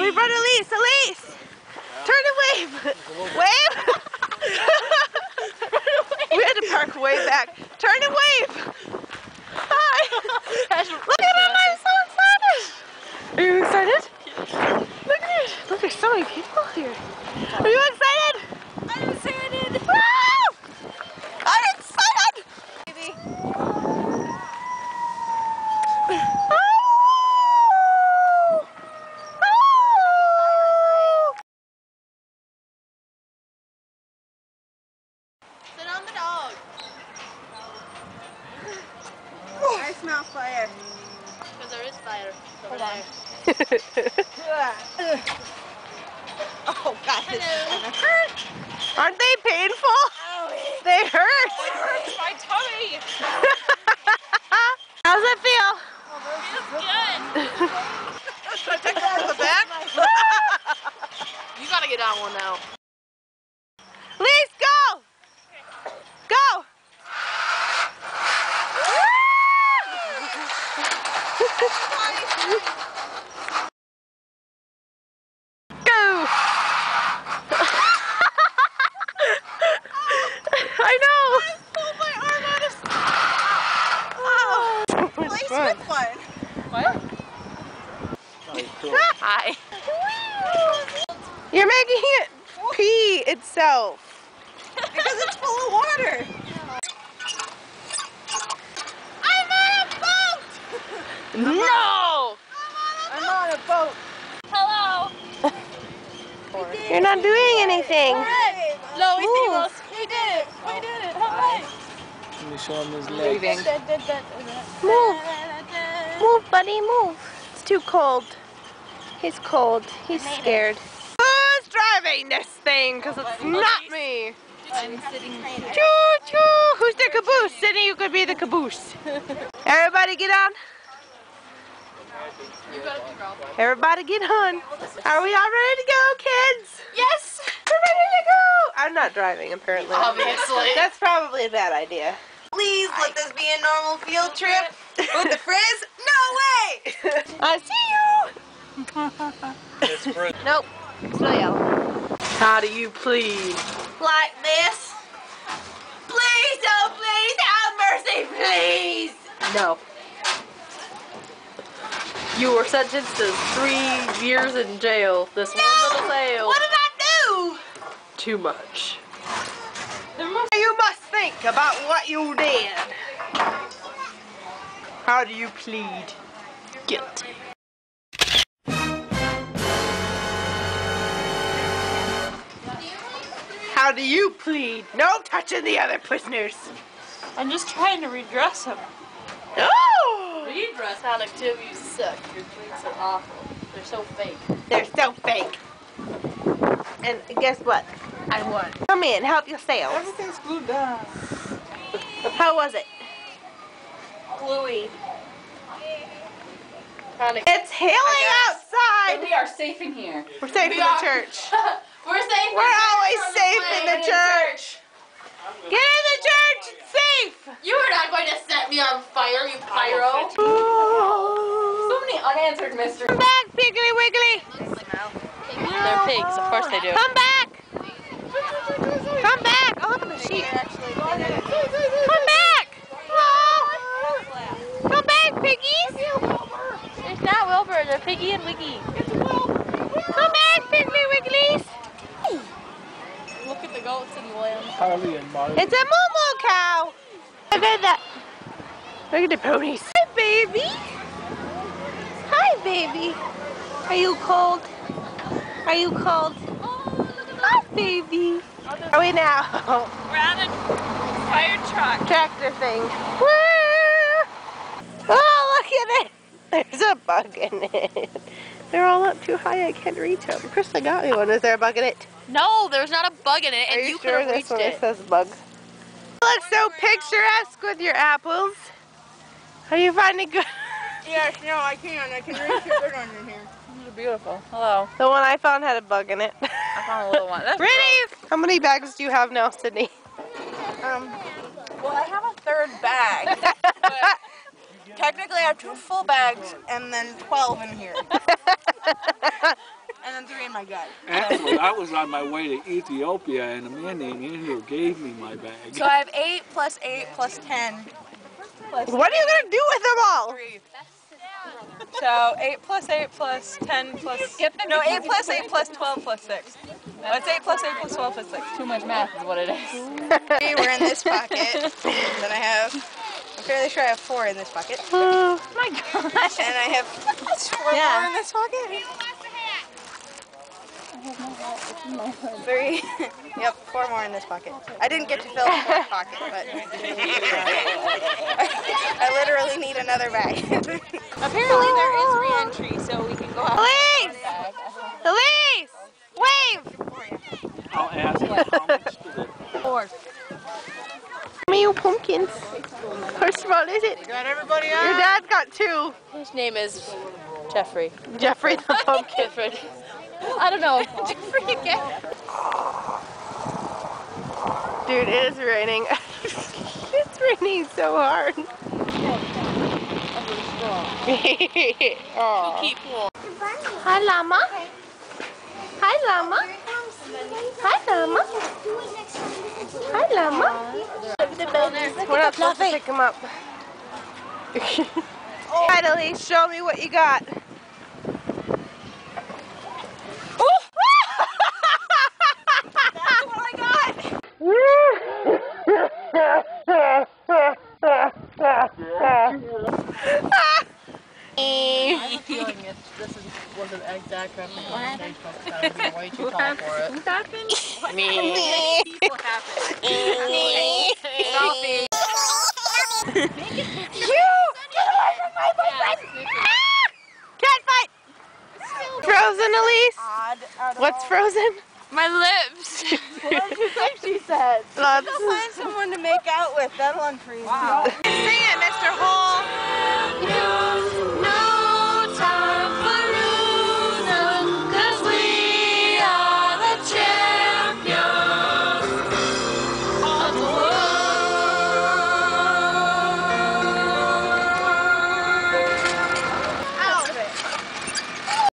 We brought Elise. Elise! Turn and wave! Wave! We had to park way back. Turn and wave! Hi! Look at him! I'm so excited! Are you excited? Look at it! Look, there's so many people here. Are you excited? I'm excited! Woo! I'm excited! Baby. Sit on the dog. I smell fire. Because there is fire over Hold there. Oh God, this is Hello. gonna hurt. Aren't they painful? Owie. They hurt. It hurts my tummy. How's it feel? Feels good. Should I take that to the back? You gotta get on one now. Please go! Go! Go! I know! I pulled my arm out of... Oh! Nice with one. What? Hi. You're making it pee itself. Because it's full of water. I'm on a boat! No! I'm on a boat. Hello. You're not doing anything. No, we Move. us. We did it. We did it. Hooray. Let me show him his legs. Move. Move, buddy, move. It's too cold. He's cold. He's scared. Who's driving this thing? Because it's not me. I'm sitting Choo choo. Who's the caboose? Sydney, you could be the caboose. Everybody get on. You gotta be girl. Everybody get on. Are we all ready to go, kids? Yes. We're ready to go. I'm not driving, apparently. Obviously. That's probably a bad idea. Please let this be a normal field trip with the frizz? No way! I see you. Nope. Still yellow. How do you plead? Like this? Please, oh please, have mercy, please! No. You were sentenced to 3 years in jail. This one little sale. What did I do? Too much. You must think about what you did. How do you plead? Guilty. How do you plead? No touching the other prisoners. I'm just trying to redress him. Oh! Redress sound activities suck. Your tweets are awful. They're so fake. They're so fake. And guess what? I won. Come in, help yourselves. Everything's glued down. How was it? Gluey. It's hailing outside. We are safe in here. We're safe in the church. We're safe. We're always safe in the church. Get in the church. It's safe. You are not going to set me on fire, you pyro. So many unanswered mysteries. Come back, Piggly Wiggly. They're pigs, of course they do. Come back. Come back. Oh, look at the sheep. Come back. Oh. Come back, piggies. It's not Wilbur, they're Piggy and Wiggy. Come back, Piggly Wigglies. Look at the goats and the lambs. Harley and Marley. It's a moo-moo cow. Look at that. Look at the ponies. Hi, baby. Hi, baby. Are you cold? Are you cold? Hi, baby. Are we now? We're on a fire truck. Tractor thing. Woo! Oh, look at it. There's a bug in it. They're all up too high. I can't reach them. Krista got me one. Is there a bug in it? No, there's not a bug in it, Are and you could sure have this reached one it. says bug? You look so picturesque with your apples. Are you finding good? Yes, no, I can reach a good one in here. These are beautiful. Hello. The one I found had a bug in it. I found a little one. That's Ready? How many bags do you have now, Sydney? Well, I have a third bag. But technically, I have 2 full bags and then 12 in here. and then 3 in my gut. Actually, I was on my way to Ethiopia, and a man named Andrew gave me my bag. So I have 8 plus 8 plus 10. What are you gonna do with them all? 3. So 8 plus 8 plus 10 plus... No, 8 plus 8 plus 12 plus 6. It's 8 plus 8 plus 12 plus 6. Too much math is what it is. 3 were in this pocket. Then I have... I'm fairly sure I have 4 in this pocket. Oh My God. And I have 4 more in this pocket. 3. Yep, 4 more in this pocket. I didn't get to fill the 4th pocket, but I literally need another bag. Apparently there is re-entry, so we can go out. Elise! Elise! Wave! I'll ask her how much to the... 4. How many pumpkins? How small is it? Got everybody Your out? dad's got 2. His name is Jeffrey. Jeffrey the pumpkin. I don't know. Jeffrey again. Dude, it is raining. It's raining so hard. Aw. Keep warm. Hi, llama. Hi, llama. Hi, llama. Hi, llama. We're not supposed to pick him up. Alright, Elise, show me what you got. That's what I got! I'm feeling if this was an exact representation of it, I would be way too tall for it. Me. People happen. Cat fight! Frozen, Elise? What's frozen? My lips. What did you think she said? Let's Go find someone to make out with. That'll unfreeze. sing it, Mr. Hall. No.